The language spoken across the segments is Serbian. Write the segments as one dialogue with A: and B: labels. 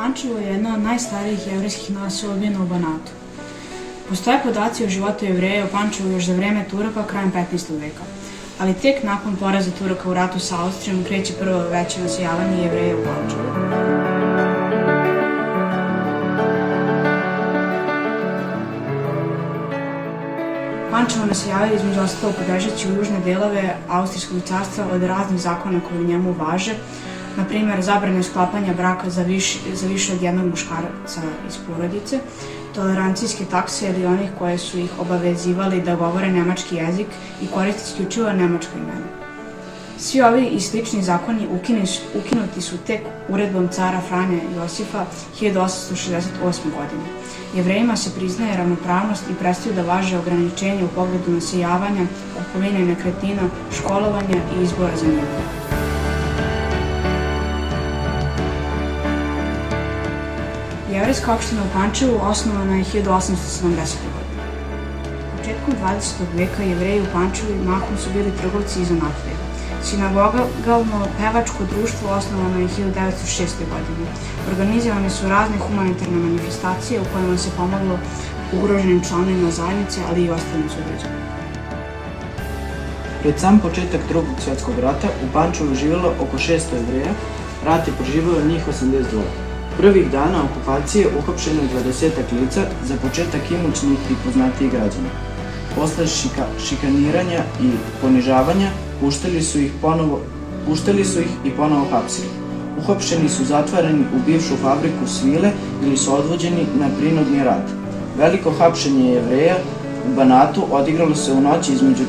A: Pančevo je jedna od najstarijih jevrejskih naseobina u Banatu. Postoje podaci o životu Jevreja u Pančevu još za vreme Turaka krajem 15. veka, ali tek nakon poraza Turaka u ratu sa Austrijom kreće prvo veće naseljavanje Jevreja u Pančevu. Pančevo naseljavaju između ostalog pobežeći u južne delove Austrijskog carstva od raznih zakona koji u njemu važe, na primjer zabrane sklapanja braka za više od jednog muškarca iz porodice, tolerancijske takse ili onih koje su ih obavezivali da govore nemački jezik i koriste isključivo nemačko imena. Svi ovi i slični zakoni ukinuti su tek uredbom cara Franje Josifa 1868. godine. Jevrejima se priznaje ravnopravnost i prestaju da važe ograničenja u pogledu naseljavanja, kupovine nekretnina, školovanja i izbora za njega. Jevrejska opština u Pančevu osnovana je 1870. godine. Početkom 20. veka Jevreji u Pančevu mahom su bili trgovci i zanatlije. Sinagogalno-pevačko društvo osnovano je 1906. godine. Organizovane su razne humanitarne manifestacije u kojima se pomoglo ugroženim članovima zajednice, ali i ostalim sugrađanima.
B: Pred sam početak Drugog svjetskog rata u Pančevu je živjelo oko 600 Jevreja, rat je preživjelo njih 82. Prvih dana okupacije uhapšeno je 20 lica, za početak imućnih i poznatijih građana. Posle šikaniranja i ponižavanja puštali su ih i ponovo hapsili. Uhapšeni su zatvarani u bivšu fabriku svile ili su odvođeni na prinudni rad. Veliko hapšenje Jevreja u Banatu odigralo se u noći između 14.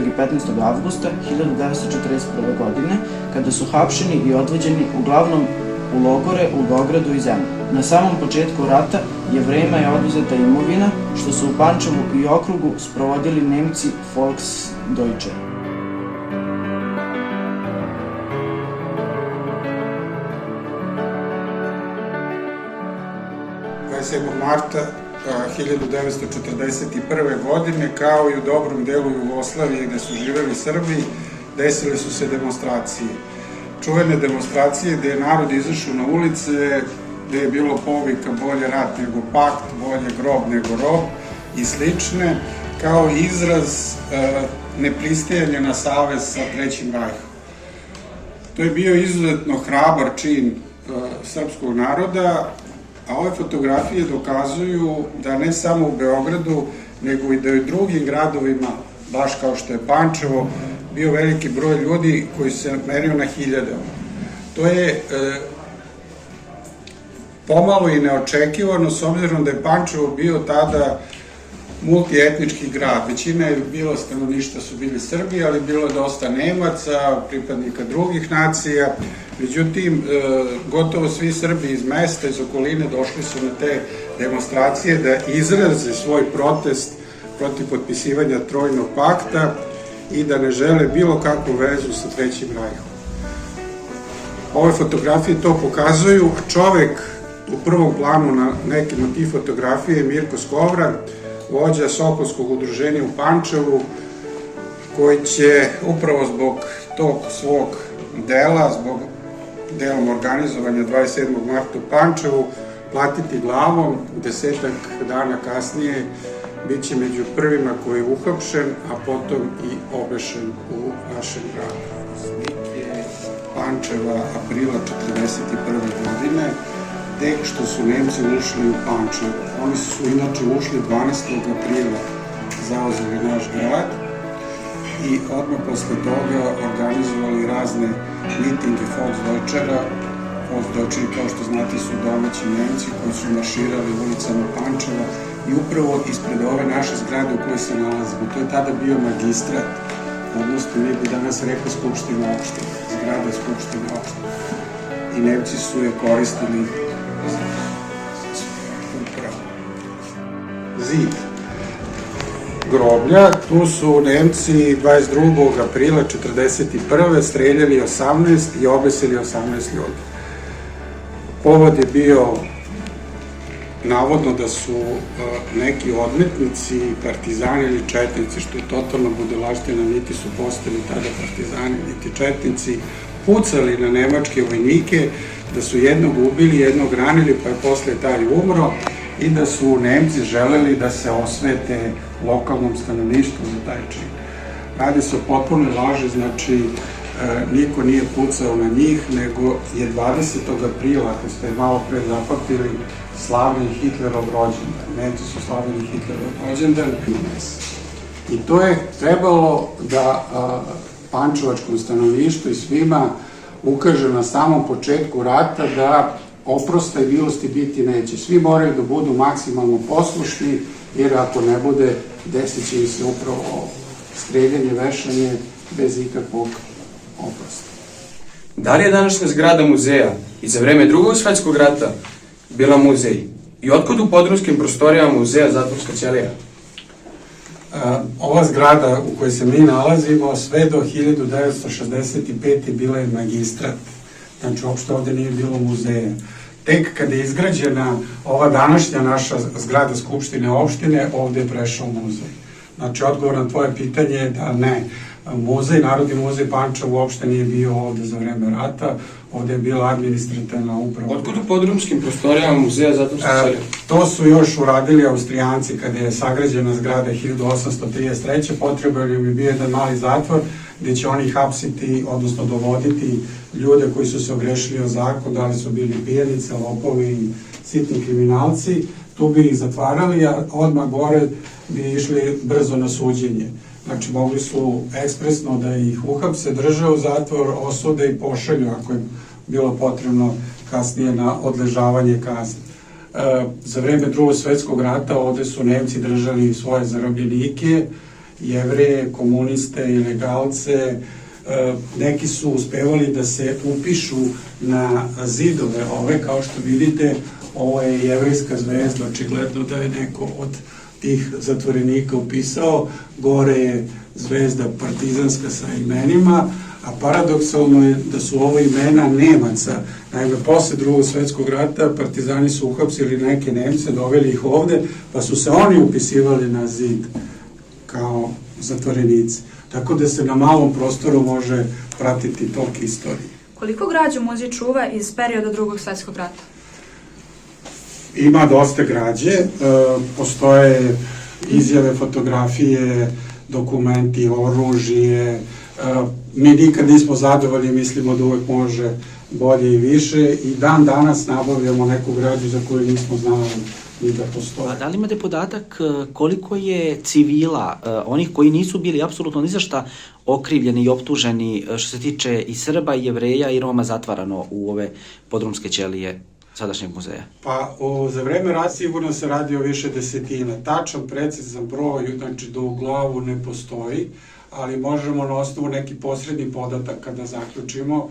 B: i 15. avgusta 1941. godine, kada su hapšeni i odvođeni uglavnom u logore u Beogradu i Zemlji. Na samom početku rata Jevrejima je oduzeta imovina, što su u Pančevu i okrugu sprovodili Nemci Volksdeutsche.
C: 27. marta 1941. godine, kao i u dobrom delu Jugoslavije gde su živeli Srbi, desile su se demonstracije. Čuvene demonstracije gde je narod izašao na ulice, gde je bilo povika bolje rat nego pakt, bolje grob nego rob i slične, kao izraz nepristajanja na savez sa Trećim rajhom. To je bio izuzetno hrabar čin srpskog naroda, a ove fotografije dokazuju da ne samo u Beogradu, nego i da i u drugim gradovima, baš kao što je Pančevo, bio veliki broj ljudi koji se merio na hiljadama. To je pomalo i neočekivano, s obzirom da je Pančevo bio tada multietnički grad. Većina je bilo stanovništva su bili Srbi, ali bilo je dosta Nemaca, pripadnika drugih nacija. Međutim, gotovo svi Srbi iz mesta, iz okoline došli su na te demonstracije da izraze svoj protest protiv potpisivanja Trojnog pakta i da ne žele bilo kakvu vezu sa Trećim rajhom. Ove fotografije to pokazuju. Čovek u prvom planu na nekim od tih fotografije je Mirko Skovran, vođa Sokolskog udruženja u Pančevu, koji će upravo zbog tog svog dela, zbog delom organizovanja 27. marta u Pančevu, platiti glavom. 10 dana kasnije bit će među prvima koji je uhapšen, a potom i obešen u našem gradu. Slike Pančeva aprila 1941. godine, tek što su Nemci ušli u Pančevo. Oni su inače ušli 12. aprila, zauzeli naš grad i odmah posle toga organizovali razne mitinge Volksdeutschera. Volksdeutscheri, kao što znate, su domaći Nemci koji su marširali ulicama Pančeva i upravo ispred ove naše zgrade u kojoj se nalazimo. To je tada bio magistrat, odnosno mi bi danas rekli Skupština opštine, zgrada Skupštine opštine. I Nemci su je koristili upravo. Zid groblja, tu su Nemci 22. aprila 1941. streljali 18 i obesili 18 ljudi. Povod je bio navodno da su neki odmetnici, partizani ili četnici, što je totalna budalaština, niti su postali tada partizani, niti četnici, pucali na nemačke vojnike, da su jednog ubili, jednog ranili, pa je posle taj umro i da su Nemci želeli da se osvete lokalnom stanovništvu za taj čin. Radi se o potpunoj laži, znači niko nije pucao na njih, nego je 20. aprila, ako ste malo pre zapamtili, slavili Hitlerov rođendan. Nemci su slavili Hitlerov rođendan. I to je trebalo da pančevačkom stanovništvu i svima ukaže na samom početku rata da oprosta i milosti biti neće. Svi moraju da budu maksimalno poslušni, jer ako ne bude, desit će im se upravo streljanje, vešanje bez ikakvog oprosta.
D: Da li je današnja zgrada muzeja i za vreme Drugog svetskog rata bila muzej? I otkud u podrumskim prostorijama muzeja Zatvorska ćelija?
C: Ova zgrada u kojoj se mi nalazimo sve do 1965. bila je magistrat. Znači, uopšte ovde nije bilo muzeja. Tek kada je izgrađena ova današnja naša zgrada Skupštine opštine, ovde je prešao muzej. Znači, odgovor na tvoje pitanje je da ne. Muzej, Narodni muzej Pančevo uopšte nije bio ovde za vreme rata, ovde je bila administrativna uprava.
D: Otkud u podrumskim prostorijama muzeja Zatvorska ćelija?
C: To su još uradili Austrijanci kada je sagrađena zgrada 1833. Potreban im je bio jedan mali zatvor gde će oni hapsiti, odnosno dovoditi ljude koji su se ogrešili o zakon, da li su bili pijanice, lopovi i sitni kriminalci. Tu bi ih zatvarali, a odmah gore bi išli brzo na suđenje. Znači, mogli su ekspresno da ih uhapse, drže u zatvor, osude i pošalju ako je bilo potrebno kasnije na odležavanje kazne. Za vreme Drugog svetskog rata ovde su Nemci držali svoje zarobljenike, Jevreje, komuniste, ilegalce. Neki su uspevali da se upišu na zidove ove, kao što vidite, ovo je jevrejska zvezda, očigledno da je neko od tih zatvorenika upisao, gore je zvezda partizanska sa imenima, a paradoksalno je da su ovo imena Nemaca. Naime, posle Drugog svetskog rata partizani su uhapsili neke Nemce, doveli ih ovde, pa su se oni upisivali na zid kao zatvorenici. Tako da se na malom prostoru može pratiti tok istorije.
E: Koliko građu muzej čuva iz perioda Drugog svetskog rata?
C: Ima dosta građe, postoje izjave, fotografije, dokumenti, oružje. Mi nikad nismo zadovoljni, mislimo da uvek može bolje i više i dan danas nabavljamo neku građu za koju nismo znali ni da postoje.
F: A da li imate podatak koliko je civila, onih koji nisu bili apsolutno ni za šta okrivljeni i optuženi što se tiče i Srba, i Jevreja i Roma zatvarano u ove podrumske ćelije sadašnjeg muzeja?
C: Pa, za vreme rata sigurno se radi o više desetina. Tačan, precizan broj, znači da u glavu ne postoji, ali možemo na osnovu neki posredni podatak da zaključimo.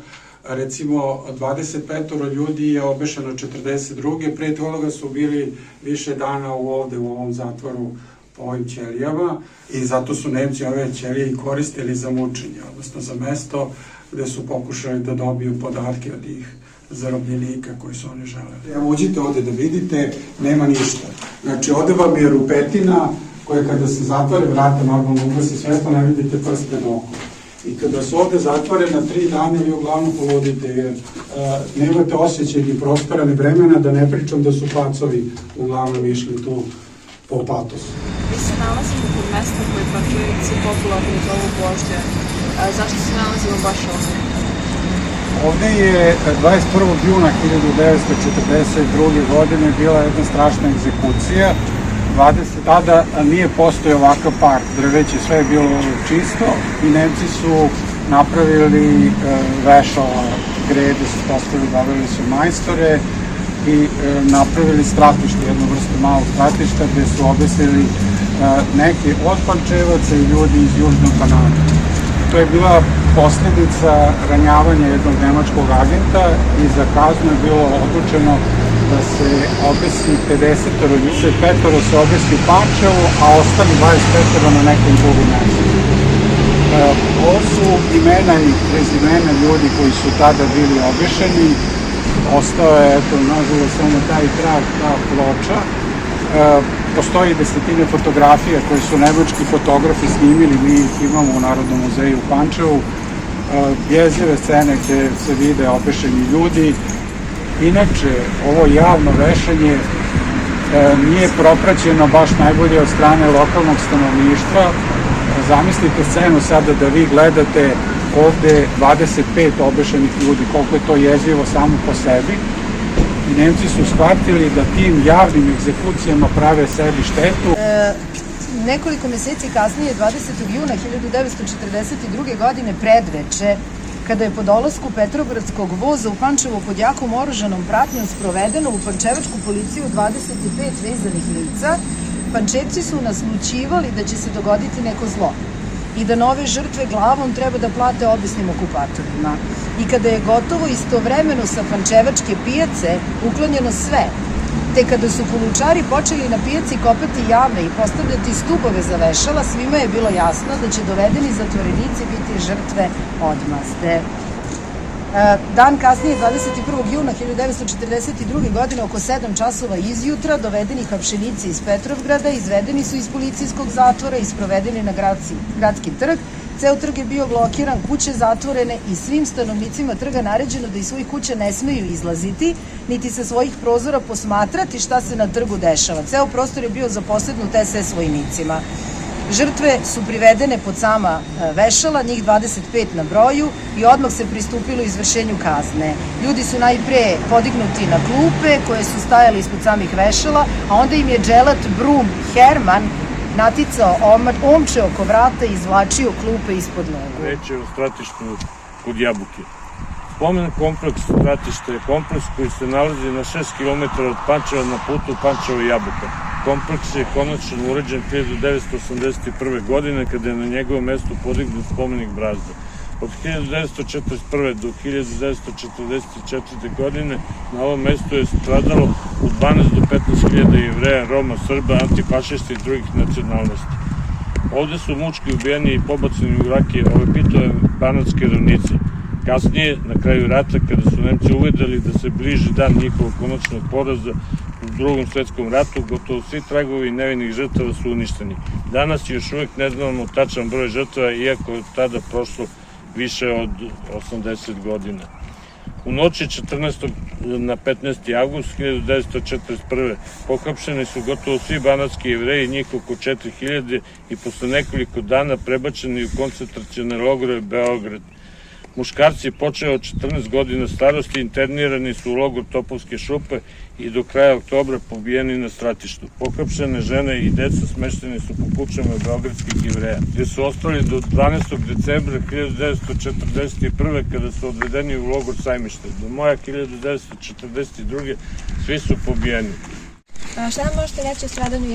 C: Recimo, 25 ljudi je obešeno 42. Pre toga su bili više dana ovde u ovom zatvoru po ovim ćelijama i zato su Nemci ove ćelije i koristili za mučenje, odnosno za mesto gde su pokušali da dobiju podatke od ih zarobljenika koji su oni želeli. Evo, uđite ovde da vidite, nema ništa. Znači, ovde vam je rupetina koja kada se zatvore vrata, normalno ugasi svjetlo, ne vidite prste na oko. I kada su ovde zatvorena 3 dana, vi uglavnom poludite, jer nemate osjećaj ni prostora, ni vremena, da ne pričam da su pacovi uglavnom išli tu po patosu.
E: Mi se nalazimo kod mesta koje Pančevci popularno zovu Gvožđe. Zašto se nalazimo baš ovde?
C: Ovde je 21. juna 1942. godine bila jedna strašna egzekucija. Tada nije postojao ovakav park, drveće, sve je bilo čisto i Nemci su napravili vešala, grede su postavili, doveli su majstore i napravili stratište, jednu vrstu malog stratišta gde su obesili neki od Pančevaca i ljudi iz Južnog Banata. To je bila posledica ranjavanja jednog nemačkog agenta i za kaznu je bilo odlučeno da se obesi 50 ljudi, 5 se obesi u Pančevu, a ostali 25 na nekom drugom mjestu. Ovo su imena i prezimena ljudi koji su tada bili obešeni. Ostao je, eto, nažalost, samo taj trag, ta ploča. Postoji desetine fotografija koje su nemački fotografi snimili, mi ih imamo u Narodnom muzeju u Pančevu. jezive scene gde se vide obešeni ljudi. Inače, ovo javno vešanje nije propraćeno baš najbolje od strane lokalnog stanovništva. Zamislite scenu sada da vi gledate ovde 25 obešenih ljudi, koliko je to jezivo samo po sebi. I Nemci su shvatili da tim javnim egzekucijama prave sebi štetu.
G: Nekoliko meseci kasnije, 20. juna 1942. godine, predveče, kada je po dolasku Petrogradskog voza u Pančevo pod jakom oružanom pratnjom sprovedeno u pančevačku policiju 25 vezanih lica, Pančevci su naslućivali da će se dogoditi neko zlo i da nove žrtve glavom treba da plate obesnim okupatorima. I kada je gotovo istovremeno sa pančevačke pijace uklonjeno sve, te kada su kolučari počeli na pijaci kopati jame i postavljati stubove za vešala, svima je bilo jasno da će dovedeni zatvorenici biti žrtve odmazde. Dan kasnije, 21. juna 1942. godine, oko 7 časova izjutra, dovedeni hapšenici iz Petrovgrada izvedeni su iz policijskog zatvora i sprovedeni na gradski trg. Ceo trg je bio blokiran, kuće zatvorene i svim stanovnicima trga naređeno da iz svojih kuća ne smeju izlaziti, niti sa svojih prozora posmatrati šta se na trgu dešava. Ceo prostor je bio zaposednut SS vojnicima. Žrtve su privedene pod sama vešala, njih 25 na broju, i odmah se pristupilo izvršenju kazne. Ljudi su najpre podignuti na klupe koje su stajali ispod samih vešala, a onda im je dželat Brum Herman naticao omče oko vrata i izvlačio klupe ispod nogu.
H: Reč je o stratištu kod Jabuke. Spomen kompleks stratišta je kompleks koji se nalazi na 6 km od Pančeva na putu Pančevo-Jabuka. Kompleks je konačno uređen 1981. godine kada je na njegovom mestu podignut spomenik Brazde. Od 1941. do 1944. godine na ovom mestu je stradalo od 12 do 15.000 Jevreja, Roma, Srba, antifašista i drugih nacionalnosti. Ovde su mučki ubijeni i pobacani u rakije ove pitove banatske ravnice. Kasnije, na kraju rata, kada su Nemci uvideli da se bliži dan njihovog konačnog poraza u Drugom svetskom ratu, gotovo svi tragovi nevinih žrtava su uništeni. Danas još uvek ne znamo tačan broj žrtava, iako je tada prošlo više od 80 godina. U noći 14. na 15. avgust 1941. pohapšeni su gotovo svi banatski Jevreji, njih oko 4000, i posle nekoliko dana prebačeni u koncentracione logore Beograd. Muškarci počeo od 14 godina starosti internirani su u logor Topovske šupe i do kraja oktobra pobijeni na stratištu. Pohapšene žene i deca smešteni su po kućama beogradskih Jevreja, gde su ostali do 12. decembra 1941. kada su odvedeni u logor Sajmište. Do maja 1942. svi su pobijeni.
I: Šta nam možete reći o stradanju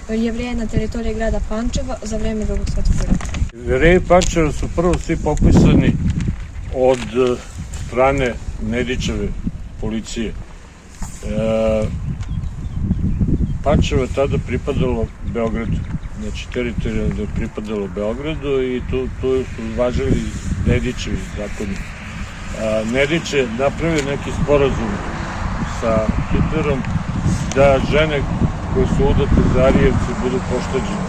I: Jevreja na teritoriji grada Pančeva za vreme Drugog svetskog rata?
H: Jevreji Pančeva su prvo svi popisani od strane Nedićeve policije. Pančevo je tada pripadalo Beogradu, znači teritorijalno je pripadalo Beogradu i tu su važili Nedićevi zakoni. Nedić je napravio neki sporazum sa Hitlerom da žene koje su udate za Arijevce budu pošteđene,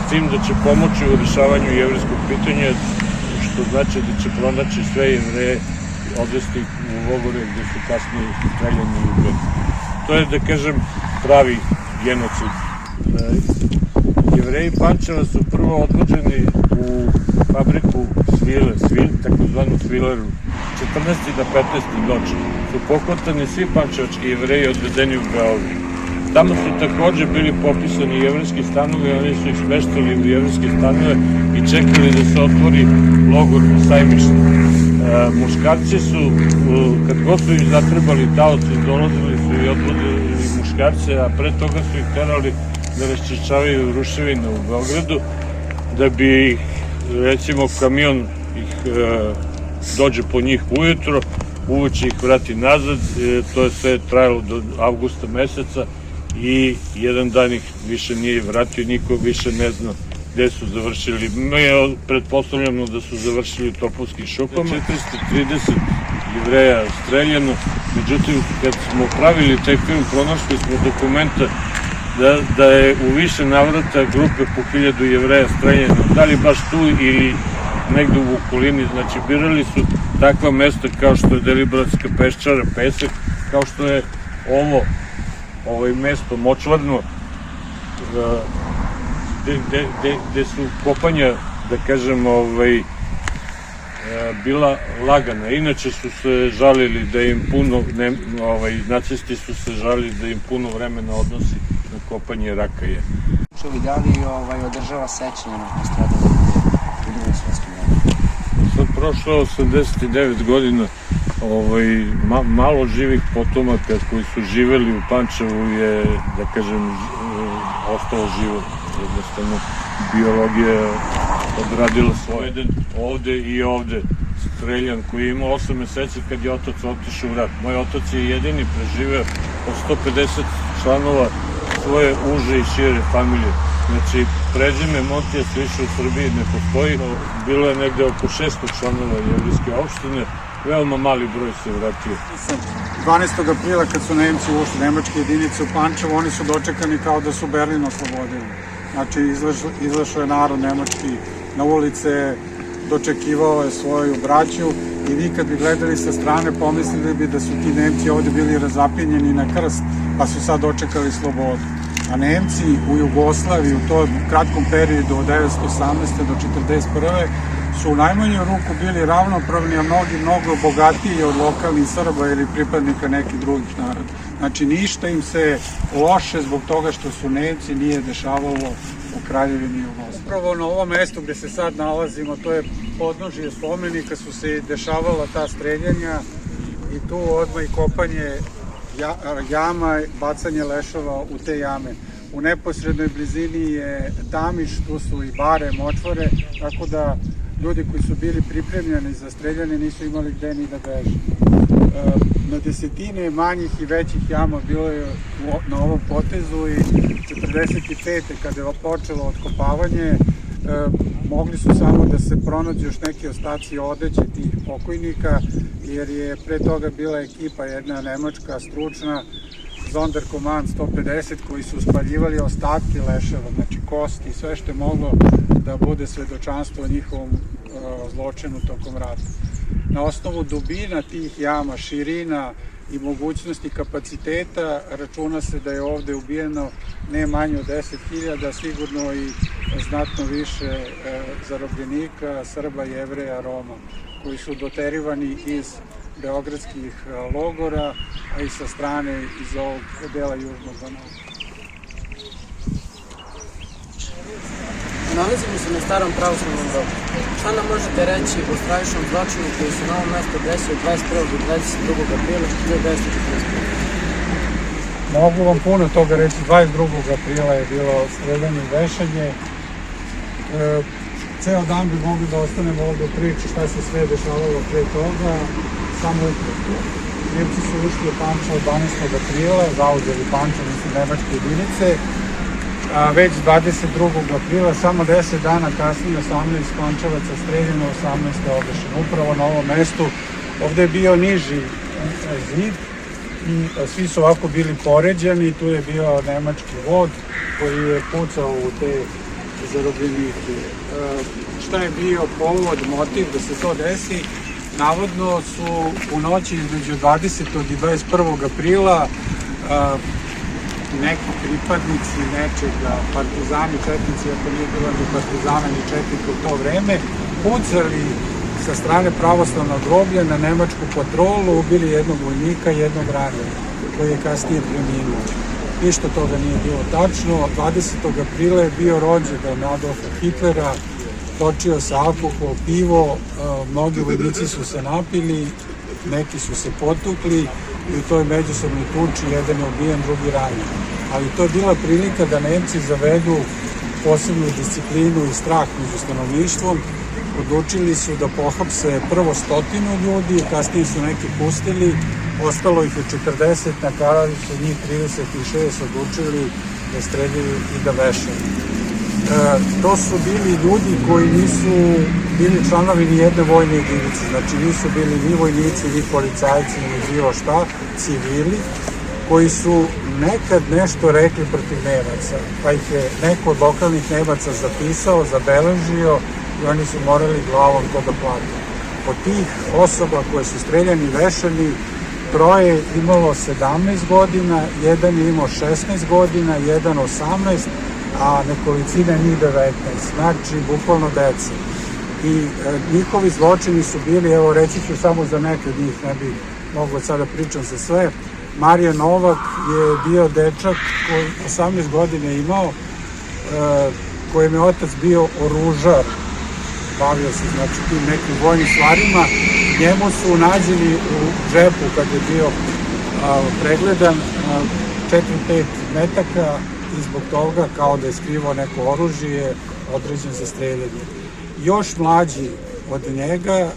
H: s tim da će pomoći u rešavanju jevrejskog pitanja, što znači da će pronaći sve Jevreje i odvesti u logore gde su kasnije streljani i ubijeni. To je, da kažem, pravi genocid. Jevreji Pančeva su prvo odvođeni u fabriku Svile, takozvanu Svileru. 14. na 15. noći su pohvatani svi pančevački Jevreji odvedeni u Beograd. Tamo su takođe bili popisani jevrejski stanovi, oni su ih smeštali u jevrejske stanove i čekali da se otvori logor Sajmište. Muškarci su, kad god su im zatrebali taoci, dolazili su i odvodili muškarce, a pre toga su ih terali da raščišćavaju ruševine u Beogradu, da bi, recimo, kamion dođe po njih ujutro, uveče ih vrati nazad. To je sve trajalo do avgusta meseca i jedan dan ih više nije vratio, niko više ne zna gde su završili. Mi pretpostavljamo da su završili u Topovskim šupama. 430 Jevreja streljano, međutim, kad smo pravili taj film, pronašli smo dokumenta da je u više navrata grupe po 1000 Jevreja streljeno. Da li baš tu ili negde u okolini, znači birali su takva mesta kao što je Deliblatska peščara, Pesak, kao što je ovo mesto Močvarno, gde su kopanja, da kažem, bila lagana. Inače su se žalili da im nacisti su se žalili da im puno vremena odnosi na kopanje rakaje.
B: Da li održava sećanje na postradanje u Drugom svetskom ratu?
H: Sad prošlo 89 godina, malo živih potomaka koji su živeli u Pančevu je, da kažem, ostalo živo. Jednostavno, biologija odradila svoje. Ovde i ovde streljan koji je imao 8 meseci kad je otac otišao u rat. Moj otac je jedini preživeo od 150 članova svoje uže i šire familije. Znači, prezime Montijac više u Srbiji ne postoji. Bilo je negde oko 600 članova jevrijske opštine, veoma mali broj se vratio.
C: 12. aprila kad su Nemci ušli, nemačke jedinice u Pančevo, oni su dočekani kao da su Berlin oslobodili. Znači, izašao je narod nemački na ulice, dočekivao je svoju braću i vi kad bi gledali sa strane pomislili bi da su ti Nemci ovde bili razapinjeni na krst, pa su sad dočekali slobodu. A Nemci u Jugoslaviji u tom kratkom periodu od 1918. do 1941. su u najmanju ruku bili ravnopravni, a mnogo bogatiji od lokalnih Srba ili pripadnika nekih drugih naroda. Znači, ništa im se loše zbog toga što su Nemci nije dešavalo u Kraljevini Jugoslavije. Upravo na ovom mestu gde se sad nalazimo, to je podnožje spomenika, su se dešavala ta streljanja i tu odmah i kopanje jama, bacanje leševa u te jame. U neposrednoj blizini je Damiš, tu su i bare, močvare, tako da ljudi koji su bili pripremljeni za streljanje nisu imali gde ni da beže. Na desetine manjih i većih jama bilo je na ovom potezu i 45. kada je počelo otkopavanje, mogli su samo da se pronađu još neki ostaci odeće tih pokojnika, jer je pre toga bila ekipa jedna nemačka stručna Sonderkommand 150 koji su spaljivali ostatke leševa, znači kosti, sve što je moglo da bude svedočanstvo o njihovom zločinu tokom rata. Na osnovu dubina tih jama, širina i mogućnosti kapaciteta računa se da je ovde ubijeno ne manje od 10.000, sigurno i znatno više zarobljenika, Srba, Jevreja, Roma, koji su doterivani iz beogradskih logora, a i sa strane iz ovog dela Južnog Banata.
B: Nalazimo se na starom pravoslavnom grobu. Šta nam možete reći o stravičnom zločinu koji se na ovom mestu desio 21. do 22. aprila 1941.
C: Mogu vam puno toga reći. 22. aprila je bilo streljanje i vešanje. Ceo dan bi mogli da ostanemo ovde u priči šta se sve dešavalo pre toga. Samo ukratko. Nemci su ušli u Pančevo 12. aprila, zauzeli Pančevo, mislim, nemačke jedinice. Već 22. aprila, samo 10 dana kasnije, 18 Pančevaca streljeno, 18 je obešeno. Upravo na ovom mestu, ovde je bio niži zid i svi su ovako bili poređani. Tu je bio nemački vod koji je pucao u te zarobljenike. Šta je bio povod, motiv da se to desi? Navodno su u noći između 20. i 21. aprila neki pripadnici nečega, partizani, četnici, ako nije bilo ni partizana ni četnika u to vreme, pucali sa strane pravoslavnog groblja na nemačku patrolu, ubili jednog vojnika i jednog ranjenog, koji je kasnije preminuo. Ništa toga nije bilo tačno. 20. aprila je bio rođendan Adolfa Hitlera, točio se alkohol, pivo, mnogi vojnici su se napili, neki su se potukli i u toj međusobnoj tuči jedan je ubijen, drugi ranjen. Ali to je bila prilika da Nemci zavedu posebnu disciplinu i strah među stanovništvom. Odlučili su da pohapse prvo 100 ljudi, kasnije su neki pustili, ostalo ih je 40, na kraju su njih 36 odlučili da streljaju i da vešaju. To su bili ljudi koji nisu bili članovi ni jedne vojne jedinice, znači nisu bili ni vojnici, ni policajci, ni bilo šta, civili, koji su nekad nešto rekli protiv Nemaca, pa ih je neko od lokalnih Nemaca zapisao, zabeležio
J: i oni su morali glavom to da plate. Od tih osoba koje su streljani i vešani, troje imalo 17 godina, jedan je imao 16 godina, jedan 18, a nekolicina njih 19, znači bukvalno deca. I njihovi zločini su bili, evo reći ću samo za neke od njih, ne bih mogao sada pričam za sve. Marijan Novak je bio dečak koji 18 godina imao, kojem je otac bio oružar, bavio se znači tim nekim vojnim stvarima. Njemu su nađeni u džepu kad je bio pregledan 4-5 metaka i zbog toga kao da je skrivao neko oružje određen za streljanje. Još mlađi od njega,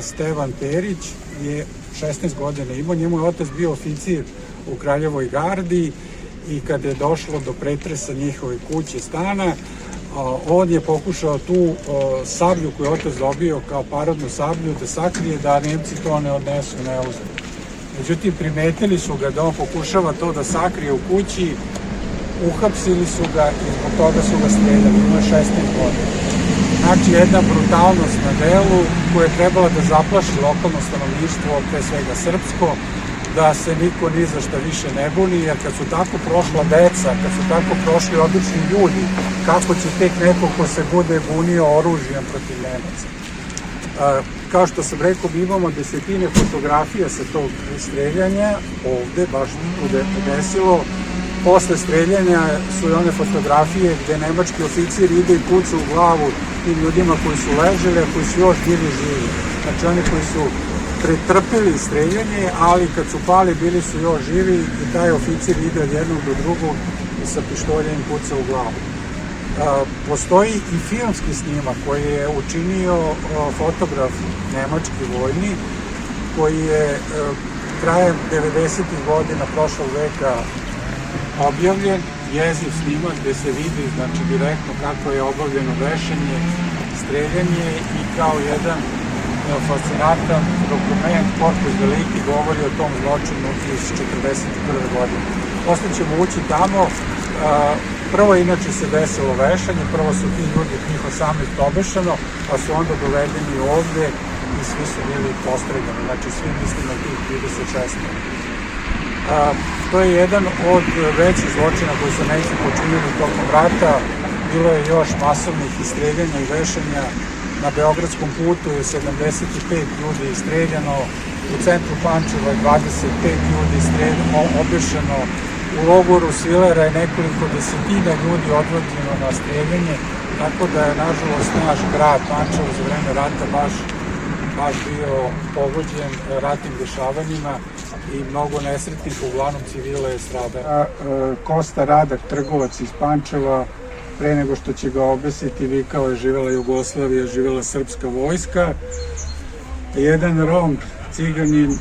J: Stevan Perić, je 16 godina imao, njemu je otac bio oficir u Kraljevoj gardi i kada je došlo do pretresa njihove kuće, stana, on je pokušao tu sablju koju je otac dobio kao paradnu sablju da sakrije, da Nemci to ne odnesu, ne uzmu. Međutim, primetili su ga da on pokušava to da sakrije u kući, uhapsili su ga i zbog toga su ga streljali, imao je 16 godina. Znači, jedna brutalnost na delu koja je trebala da zaplaši lokalno stanovništvo, pre svega srpsko, da se niko ni za šta više ne buni, jer kad su tako prošla deca, kad su tako prošli obični ljudi, kako će tek neko ko se bude bunio oružjem protiv Nemaca. Kao što sam rekao, mi imamo desetine fotografija sa tog streljanja, ovde, baš tu desilo. Posle streljanja su i one fotografije gde nemački oficir ide i puca u glavu tim ljudima koji su leželi, a koji su još bili živi. Znači oni koji su pretrpeli streljanje, ali kad su pali bili su još živi i taj oficir ide od jednog do drugog i sa pištoljem puca u glavu. Postoji i filmski snimak koji je učinio fotograf nemački vojni, koji je krajem 90. godina prošlog veka objavljen, jeziv snimak gde se vidi znači direktno kako je obavljeno vešanje, streljanje i kao jedan fascinantan dokument Korpus Delicti govori o tom zločinu iz 1941. godine. Posle ćemo ući tamo. Prvo inače se desilo vešanje, prvo su ti ljudi, njih 18 obešano, pa su onda dovedeni ovde i svi su bili postregani, znači svi mislim na tih 36. To je jedan od većih zločina koji su Nemci počinili tokom rata. Bilo je još masovnih istreljanja i vešanja. Na Beogradskom putu je 75 ljudi istreljano, u centru Pančeva je 25 ljudi istreljano, obešeno. U logoru Svilera je nekoliko desetina ljudi odvođeno na streljanje, tako da je nažalost naš grad Pančevo za vreme rata baš bio pogođen ratnim dešavanjima i mnogo nesretnih, uglavnom civila je stradao. Kosta Radak, trgovac iz Pančeva, pre nego što će ga obesiti, vikao je živela Jugoslavija, živela srpska vojska. Jedan Rom, ciganin,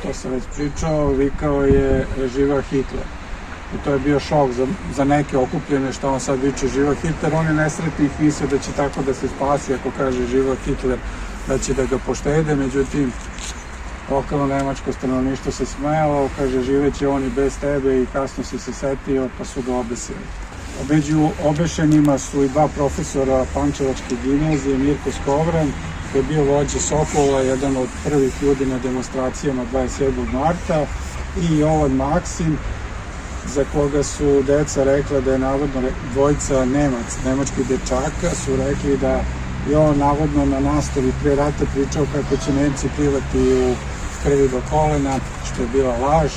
J: to sam već pričao, vikao je živa Hitler. I to je bio šok za neke okupljene što on sad viče živa Hitler. On je nesretnih mislio da će tako da se spasi ako kaže živa Hitler, da će da ga poštede, međutim lokalno nemačko stanovništvo se smejalo, kaže živeće on i bez tebe i kasno si se setio pa su ga obesili. Među obešenima su i dva profesora Pančevačke gimnazije, Mirko Skovran, koji je bio vođa Sokola, jedan od prvih ljudi na demonstracijama 27. marta, i Jovan Maksim, za koga su deca rekla da je navodno dvojica nemačkih dečaka, su rekli da je on navodno na nastavi pre rata pričao kako će Nemci plivati u krvi do kolena, što je bila laž.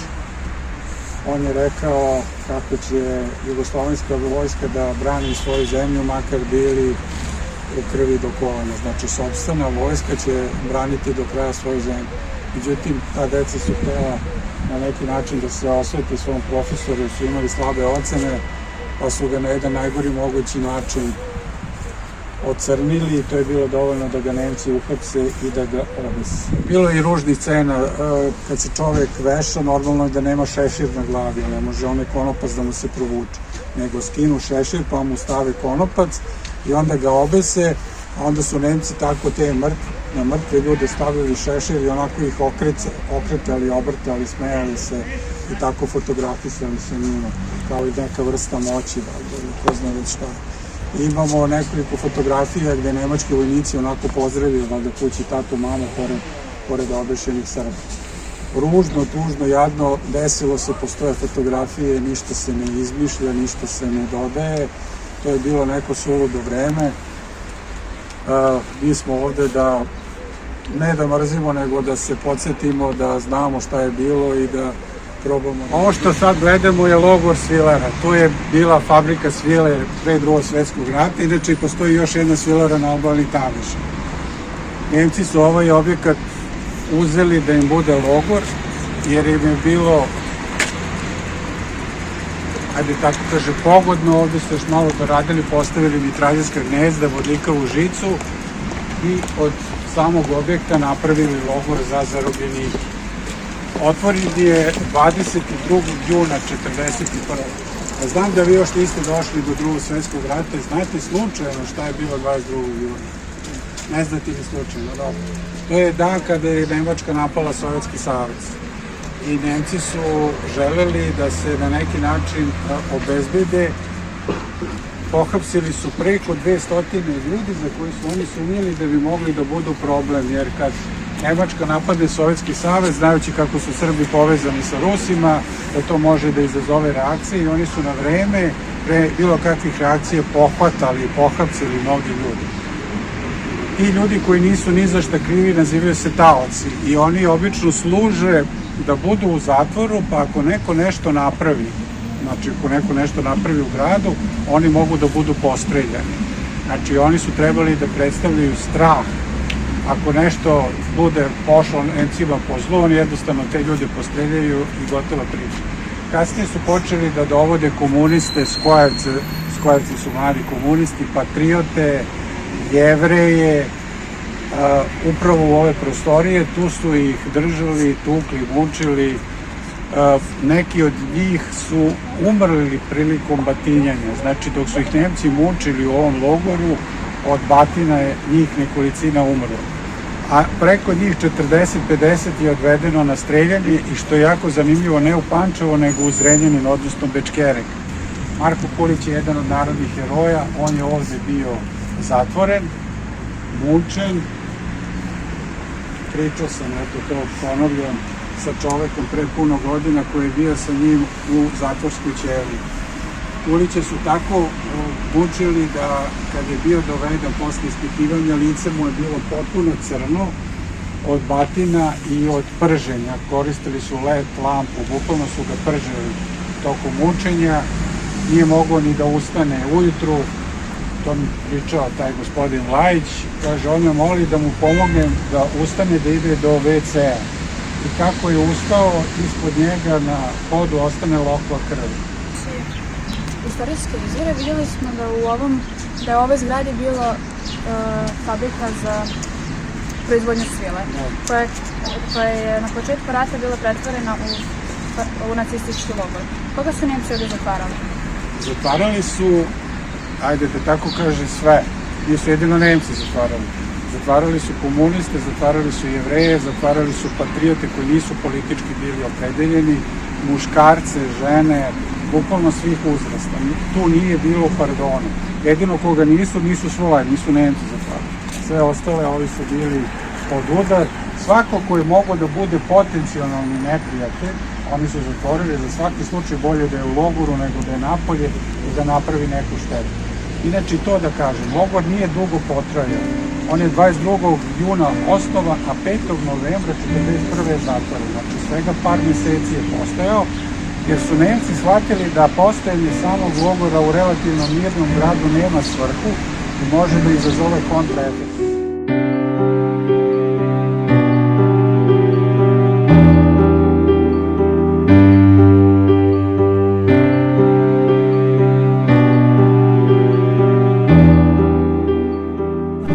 J: On je rekao kako će jugoslovenska vojska da brani svoju zemlju, makar bili u krvi do kolena. Znači, sopstvena vojska će braniti do kraja svoju zemlju. Međutim, ta deca su htela na neki način da se osvete svom profesoru, su imali slabe ocene, pa su ga na jedan najgori mogući način ocrnili i to je bilo dovoljno da ga Nemci uhapse i da ga obese. Bilo je i ružnih scena, kad se čovek veša, normalno je da nema šešir na glavi, ne može onaj konopac da mu se provuče, nego skinu šešir pa mu stave konopac i onda ga obese, a onda su Nemci tako te na mrtve ljude stavili šešir i onako ih okretali, obrtali, smejali se i tako fotografisali sa njima, kao i neka vrsta moći, ko zna već šta. Imamo nekoliko fotografija gde nemački vojnici onako pozdravljaju valjda kući tatu, mamu, pored obešenih Srba. Ružno, tužno, jadno, desilo se, postoje fotografije, ništa se ne izmišlja, ništa se ne dodaje. To je bilo neko suludo vreme. Mi smo ovde da, ne da mrzimo, nego da se podsjetimo, da znamo šta je bilo i da probamo. Ovo što sad gledamo je logor Svilera. To je bila fabrika svile pre Drugog svetskog rata. Inače, postoji još jedna svilara na obali Tamiša. Nemci su ovaj objekat uzeli da im bude logor, jer im je bilo, ajde tako kaže, pogodno. Ovde su još malo doradili, postavili mitraljska gnezda, vodlikavu žicu i od samog objekta napravili logor za zarobljenike. Otvoren je 22. juna 1941. Znam da vi još niste došli do Drugog svetskog rata i znate slučajno šta je bilo 22. juna. Ne znate li slučajno, dobro. To je dan kada je Nemačka napala Sovjetski savez. I Nemci su želeli da se na neki način obezbede. Pohapsili su preko 200 ljudi za koji su oni sumnjali da bi mogli da budu problem, jer kad Nemačka napadne Sovjetski savez, znajući kako su Srbi povezani sa Rusima, da to može da izazove reakcije, i oni su na vreme, pre bilo kakvih reakcija, pohvatali i pohapsili mnogi ljudi. Ti ljudi koji nisu ni za šta krivi nazivaju se taoci i oni obično služe da budu u zatvoru, pa ako neko nešto napravi, znači ako neko nešto napravi u gradu, oni mogu da budu postreljani. Znači oni su trebali da predstavljaju strah. Ako nešto bude pošlo Nemcima po zlu, oni jednostavno te ljude postreljaju i gotova priča. Kasnije su počeli da dovode komuniste, Skojevci su mladi komunisti, patriote, Jevreje, upravo u ove prostorije. Tu su ih držali, tukli, mučili. Neki od njih su umrli prilikom batinjanja. Znači, dok su ih Nemci mučili u ovom logoru, od batina je njih nekolicina umrlo. A preko njih 40-50 je odvedeno na streljanje, i što je jako zanimljivo, ne u Pančevo, nego u Zrenjanin, odnosno Bečkerek. Marko Kulić je jedan od narodnih heroja, on je ovde bio zatvoren, mučen. Pričao sam, eto to ponavljam, sa čovekom pre puno godina koji je bio sa njim u zatvorskoj ćeliji. Kulića su tako mučili da kad je bio doveden posle ispitivanja, lice mu je bilo potpuno crno od batina i od prženja. Koristili su led, lampu, bukvalno su ga pržili tokom mučenja. Nije mogao ni da ustane ujutru. To mi pričao taj gospodin Lajić. Kaže, on me moli da mu pomognem da ustane, da ide do WC-a. I kako je ustao, ispod njega na podu ostane lokva krvi.
K: Istorijske izvore vidjeli smo da je u ovoj zgradi bilo fabrika za proizvodnju svile, koja je na početku rata bila pretvorena u nacistički logor. Koga su Nemci ovdje zatvarali?
J: Zatvarali su, ajde da tako kaže, sve. Nisu jedino Nemci zatvarali. Zatvarali su komuniste, zatvarali su Jevreje, zatvarali su patriote koji nisu politički bili opredeljeni, muškarce, žene, bukvalno svih uzrasta. Tu nije bilo pardona. Jedino koga nisu svoje, nisu Nemci zatvarali. Sve ostale, ovi su bili pod udar. Svako koji mogo da bude potencijalni neprijatelj, oni su zatvorili. Za svaki slučaj bolje da je u logoru nego da je napolje i da napravi neku štetu. Inače, to da kažem, logor nije dugo potrajao. On je 22. juna osnovan, a 5. novembra 1941. je zatvoren. Znači, svega par meseci je postojao, jer su Nemci shvatili da postojanje samog logora u relativno mirnom gradu nema svrhu i može da izazove kontraefekt.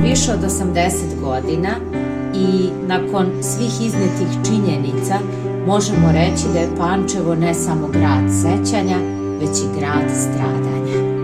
L: Više od 80 godina i nakon svih iznetih činjenica možemo reći da je Pančevo ne samo grad sećanja, već i grad stradanja.